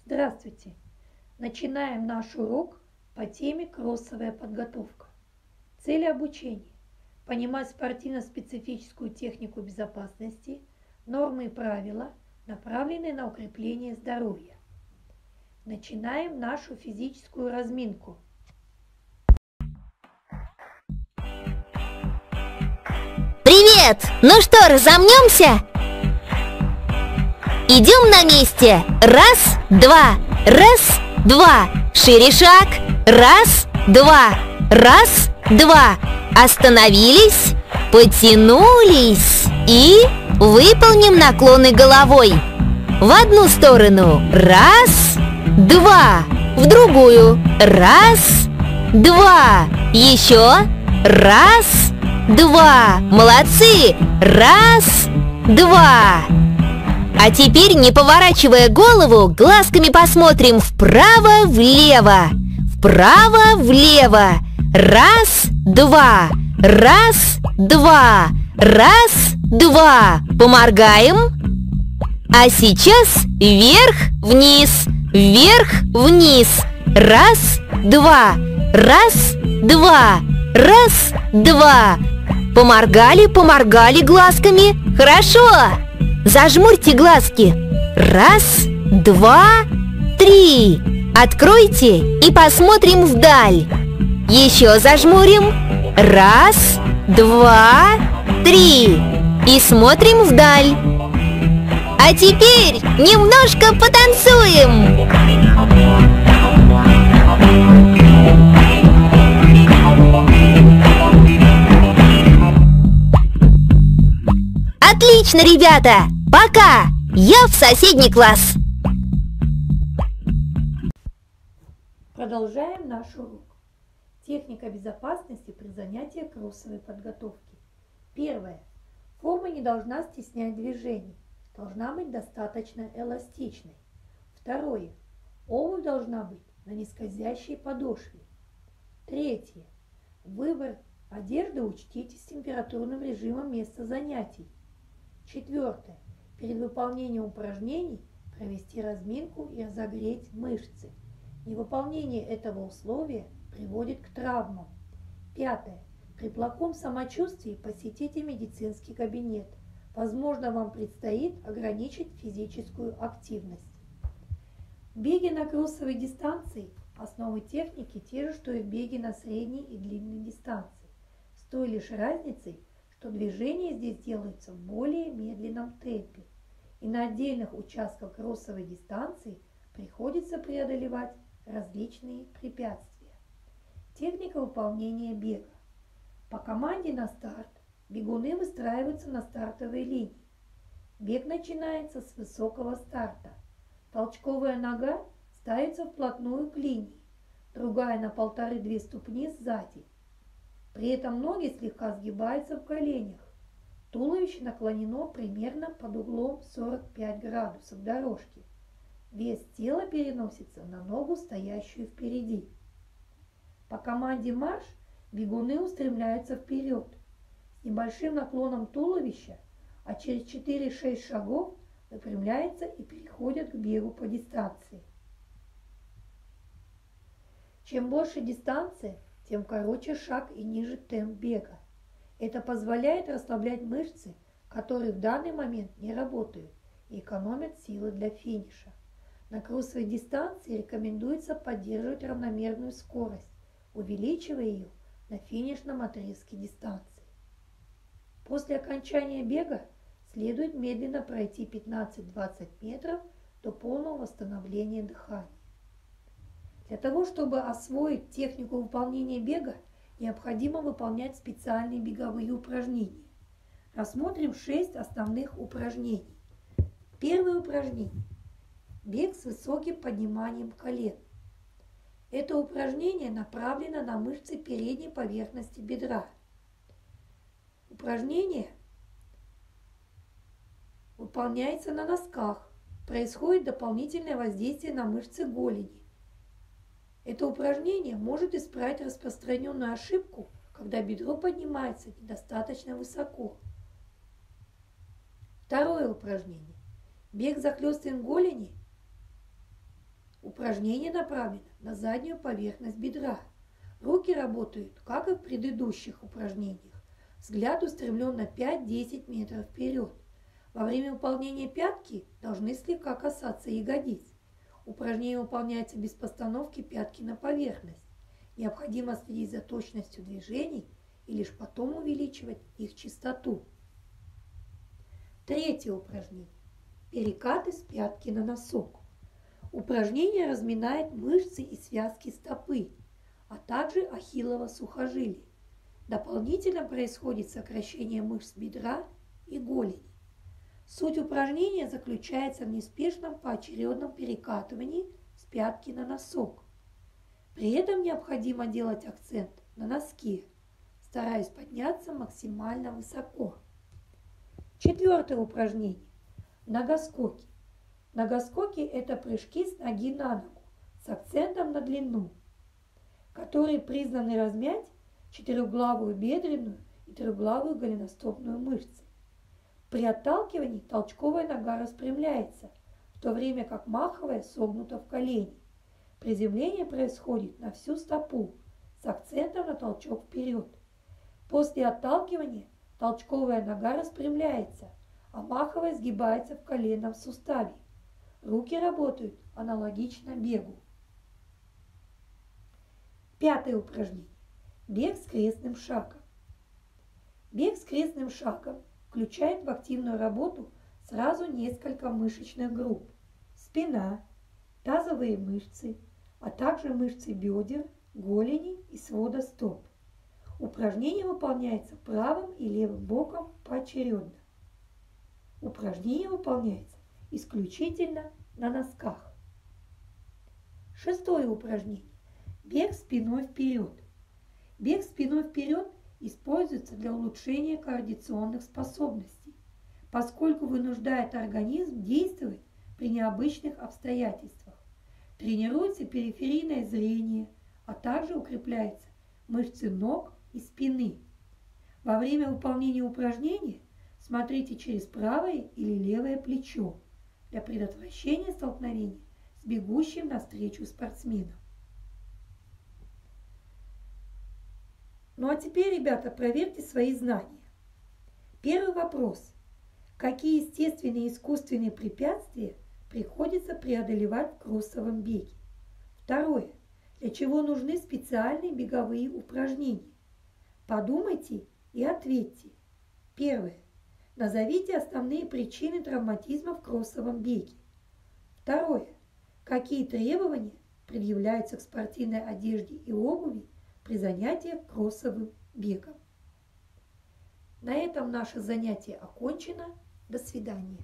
Здравствуйте! Начинаем наш урок по теме кроссовая подготовка. Цель обучения – понимать спортивно-специфическую технику безопасности, нормы и правила, направленные на укрепление здоровья. Начинаем нашу физическую разминку. Привет! Ну что, разомнемся? Идем на месте. Раз, два, раз, два. Шире шаг. Раз, два, раз, два. Остановились, потянулись и выполним наклоны головой. В одну сторону. Раз, два. В другую. Раз, два. Еще. Раз, два. Молодцы! Раз, два. А теперь, не поворачивая голову, глазками посмотрим вправо-влево. Вправо-влево. Раз, два. Раз, два. Раз, два. Поморгаем. А сейчас вверх-вниз. Вверх-вниз. Раз, два. Раз, два. Раз, два. Поморгали, поморгали глазками. Хорошо! Зажмурьте глазки. Раз, два, три. Откройте и посмотрим вдаль. Еще зажмурим. Раз, два, три. И смотрим вдаль. А теперь немножко потанцуем. Отлично, ребята! Пока! Я в соседний класс. Продолжаем наш урок. Техника безопасности при занятии кроссовой подготовки. Первое. Форма не должна стеснять движений. Должна быть достаточно эластичной. Второе. Обувь должна быть на нескользящей подошве. Третье. Выбор одежды учтите с температурным режимом места занятий. Четвертое. Перед выполнением упражнений провести разминку и разогреть мышцы. Невыполнение этого условия приводит к травмам. Пятое. При плохом самочувствии посетите медицинский кабинет. Возможно, вам предстоит ограничить физическую активность. В беге на кроссовой дистанции основы техники те же, что и в беге на средней и длинной дистанции, с той лишь разницей, что движение здесь делается в более медленном темпе, и на отдельных участках кроссовой дистанции приходится преодолевать различные препятствия. Техника выполнения бега. По команде на старт бегуны выстраиваются на стартовой линии. Бег начинается с высокого старта. Толчковая нога ставится вплотную к линии, другая на 1,5-2 ступни сзади. При этом ноги слегка сгибаются в коленях. Туловище наклонено примерно под углом 45 градусов дорожки. Вес тела переносится на ногу, стоящую впереди. По команде марш бегуны устремляются вперед с небольшим наклоном туловища, а через 4-6 шагов выпрямляются и переходят к бегу по дистанции. Чем больше дистанция, тем короче шаг и ниже темп бега. Это позволяет расслаблять мышцы, которые в данный момент не работают и экономят силы для финиша. На кроссовой дистанции рекомендуется поддерживать равномерную скорость, увеличивая ее на финишном отрезке дистанции. После окончания бега следует медленно пройти 15-20 метров до полного восстановления дыхания. Для того, чтобы освоить технику выполнения бега, необходимо выполнять специальные беговые упражнения. Рассмотрим 6 основных упражнений. Первое упражнение. Бег с высоким подниманием колен. Это упражнение направлено на мышцы передней поверхности бедра. Упражнение выполняется на носках. Происходит дополнительное воздействие на мышцы голени. Это упражнение может исправить распространенную ошибку, когда бедро поднимается недостаточно высоко. Второе упражнение. Бег захлестываем голени Упражнение направлено на заднюю поверхность бедра. Руки работают, как и в предыдущих упражнениях. Взгляд устремлен на 5-10 метров вперед. Во время выполнения пятки должны слегка касаться ягодиц. Упражнение выполняется без постановки пятки на поверхность. Необходимо следить за точностью движений и лишь потом увеличивать их частоту. Третье упражнение. Перекаты с пятки на носок. Упражнение разминает мышцы и связки стопы, а также ахиллово сухожилие. Дополнительно происходит сокращение мышц бедра и голени. Суть упражнения заключается в неспешном поочередном перекатывании с пятки на носок. При этом необходимо делать акцент на носке, стараясь подняться максимально высоко. Четвертое упражнение. Ногоскоки. Ногоскоки – это прыжки с ноги на ногу с акцентом на длину, которые призваны размять четырехглавую бедренную и трехглавую голеностопную мышцы. При отталкивании толчковая нога распрямляется, в то время как маховая согнута в колени. Приземление происходит на всю стопу с акцентом на толчок вперед. После отталкивания толчковая нога распрямляется, а маховая сгибается в коленном суставе. Руки работают аналогично бегу. Пятое упражнение. Бег с крестным шагом. Бег с крестным шагом включает в активную работу сразу несколько мышечных групп: спина, тазовые мышцы, а также мышцы бедер, голени и свода стоп. Упражнение выполняется правым и левым боком поочередно. Упражнение выполняется исключительно на носках. Шестое упражнение. Бег спиной вперед. Бег спиной вперед используется для улучшения координационных способностей, поскольку вынуждает организм действовать при необычных обстоятельствах. Тренируется периферийное зрение, а также укрепляются мышцы ног и спины. Во время выполнения упражнения смотрите через правое или левое плечо для предотвращения столкновения с бегущим навстречу спортсменом. Ну а теперь, ребята, проверьте свои знания. Первый вопрос. Какие естественные и искусственные препятствия приходится преодолевать в кроссовом беге? Второе. Для чего нужны специальные беговые упражнения? Подумайте и ответьте. Первое. Назовите основные причины травматизма в кроссовом беге. Второе. Какие требования предъявляются к спортивной одежде и обуви при занятиях кроссовым бегом? На этом наше занятие окончено. До свидания.